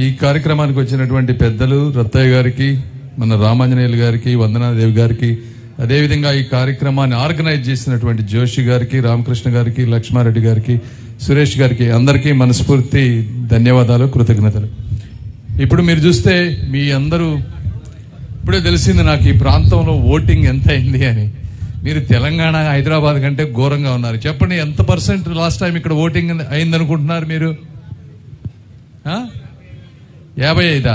ఈ కార్యక్రమానికి వచ్చినటువంటి పెద్దలు రత్తయ్య గారికి, మన రామాంజనేయులు గారికి, వందనాదేవి గారికి, అదేవిధంగా ఈ కార్యక్రమాన్ని ఆర్గనైజ్ చేసినటువంటి జోషి గారికి, రామకృష్ణ గారికి, లక్ష్మారెడ్డి గారికి, సురేష్ గారికి అందరికీ మనస్ఫూర్తి ధన్యవాదాలు, కృతజ్ఞతలు. ఇప్పుడు మీరు చూస్తే మీ అందరూ ఇప్పుడే తెలిసింది నాకు ఈ ప్రాంతంలో ఓటింగ్ ఎంత అయింది అని. మీరు తెలంగాణ, హైదరాబాద్ కంటే ఘోరంగా ఉన్నారు. చెప్పండి, ఎంత పర్సెంట్ లాస్ట్ టైం ఇక్కడ ఓటింగ్ అయిందనుకుంటున్నారు మీరు? 55?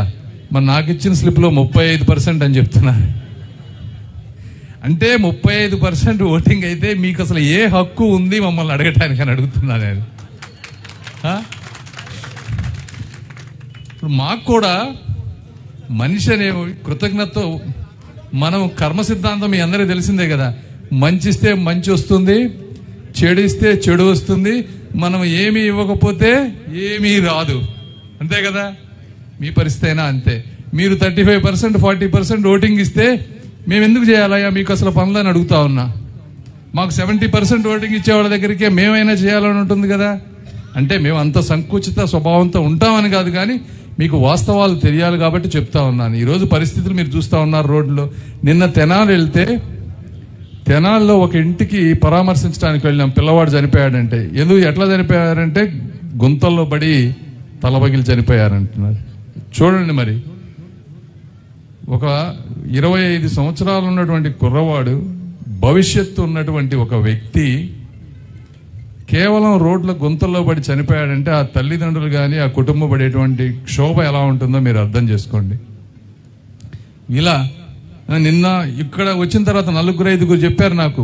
మరి నాకు ఇచ్చిన స్లిప్లో 35% అని చెప్తున్నారు. అంటే 35% ఓటింగ్ అయితే మీకు అసలు ఏ హక్కు ఉంది మమ్మల్ని అడగటానికి అని అడుగుతున్నా నేను. ఇప్పుడు మాకు కూడా మనిషి అనే కృతజ్ఞతతో మనం కర్మ సిద్ధాంతం మీ అందరికీ తెలిసిందే కదా. మంచి ఇస్తే మంచి వస్తుంది, చెడు ఇస్తే చెడు వస్తుంది, మనం ఏమీ ఇవ్వకపోతే ఏమీ రాదు, అంతే కదా. మీ పరిస్థితి అయినా అంతే. మీరు 35%, 40% ఓటింగ్ ఇస్తే మేము ఎందుకు చేయాలయ్యా మీకు అసలు పనులని అడుగుతా ఉన్నా. మాకు 70% ఓటింగ్ ఇచ్చే వాళ్ళ దగ్గరికే మేమైనా చేయాలని ఉంటుంది కదా. అంటే మేము అంత సంకుచిత స్వభావంతో ఉంటామని కాదు, కానీ మీకు వాస్తవాలు తెలియాలి కాబట్టి చెప్తా ఉన్నాను. ఈరోజు పరిస్థితులు మీరు చూస్తూ ఉన్నారు రోడ్లో. నిన్న తెనాలి వెళ్తే, తెనాల్లో ఒక ఇంటికి పరామర్శించడానికి వెళ్ళాం. పిల్లవాడు చనిపోయాడంటే, ఎట్లా చనిపోయారంటే గుంతల్లో పడి తలబగిలి చనిపోయారంటున్నారు. చూడండి, మరి ఒక 25 సంవత్సరాలు ఉన్నటువంటి కుర్రవాడు, భవిష్యత్తు ఉన్నటువంటి ఒక వ్యక్తి కేవలం రోడ్ల గుంతల్లో పడి చనిపోయాడంటే ఆ తల్లిదండ్రులు కానీ ఆ కుటుంబం పడేటువంటి క్షోభ ఎలా ఉంటుందో మీరు అర్థం చేసుకోండి. ఇలా నిన్న ఇక్కడ వచ్చిన తర్వాత 4-5 చెప్పారు నాకు.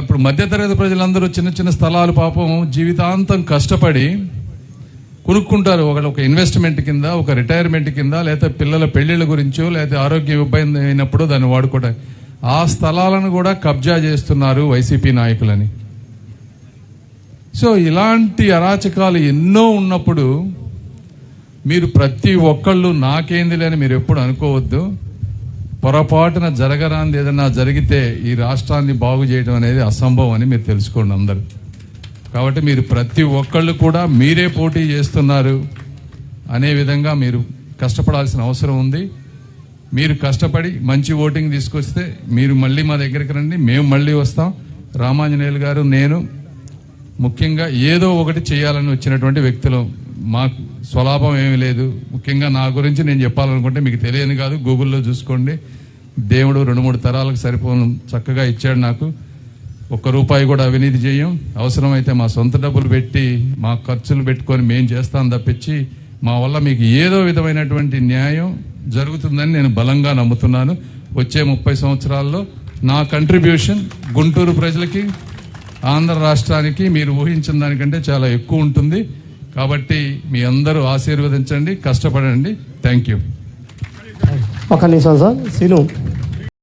ఇప్పుడు మధ్యతరగతి ప్రజలందరూ చిన్న చిన్న స్థలాలు పాపం జీవితాంతం కష్టపడి కొనుక్కుంటారు. ఒక ఇన్వెస్ట్మెంట్ కింద, ఒక రిటైర్మెంట్ కింద, లేదా పిల్లల పెళ్లిళ్ళ గురించో, లేదా ఆరోగ్య ఇబ్బంది అయినప్పుడు దాన్ని వాడుకోవడం. ఆ స్థలాలను కూడా కబ్జా చేస్తున్నారు వైసీపీ నాయకులని. సో ఇలాంటి అరాచకాలు ఎన్నో ఉన్నప్పుడు మీరు ప్రతి ఒక్కళ్ళు నాకేంది అని మీరు ఎప్పుడు అనుకోవద్దు. పొరపాటున జరగరాంది ఏదన్నా జరిగితే ఈ రాష్ట్రాన్ని బాగు చేయడం అనేది అసంభవం అని మీరు తెలుసుకోండి అందరూ. కాబట్టి మీరు ప్రతి ఒక్కళ్ళు కూడా మీరే పోటీ చేస్తున్నారు అనే విధంగా మీరు కష్టపడాల్సిన అవసరం ఉంది. మీరు కష్టపడి మంచి ఓటింగ్ తీసుకొస్తే మీరు మళ్ళీ మా దగ్గరికి రండి, మేము మళ్ళీ వస్తాం. రామాంజనేయులు గారు, నేను ముఖ్యంగా ఏదో ఒకటి చేయాలని వచ్చినటువంటి వ్యక్తులు. మాకు స్వలాభం ఏమీ లేదు. ముఖ్యంగా నా గురించి నేను చెప్పాలనుకుంటే మీకు తెలియని కాదు, గూగుల్లో చూసుకోండి. దేవుడు 2-3 తరాలకు సరిపోను చక్కగా ఇచ్చాడు నాకు. ₹1 కూడా అవినీతి చేయం. అవసరమైతే మా సొంత డబ్బులు పెట్టి, మా ఖర్చులు పెట్టుకొని మేము చేస్తాం తప్పించి మా వల్ల మీకు ఏదో విధమైనటువంటి న్యాయం జరుగుతుందని నేను బలంగా నమ్ముతున్నాను. వచ్చే 30 సంవత్సరాల్లో నా కంట్రిబ్యూషన్ గుంటూరు ప్రజలకి, ఆంధ్ర రాష్ట్రానికి మీరు ఊహించిన దానికంటే చాలా ఎక్కువ ఉంటుంది. కాబట్టి మీ అందరూ ఆశీర్వదించండి, కష్టపడండి. Thank you. ఒక నిమిషం సార్, సీను.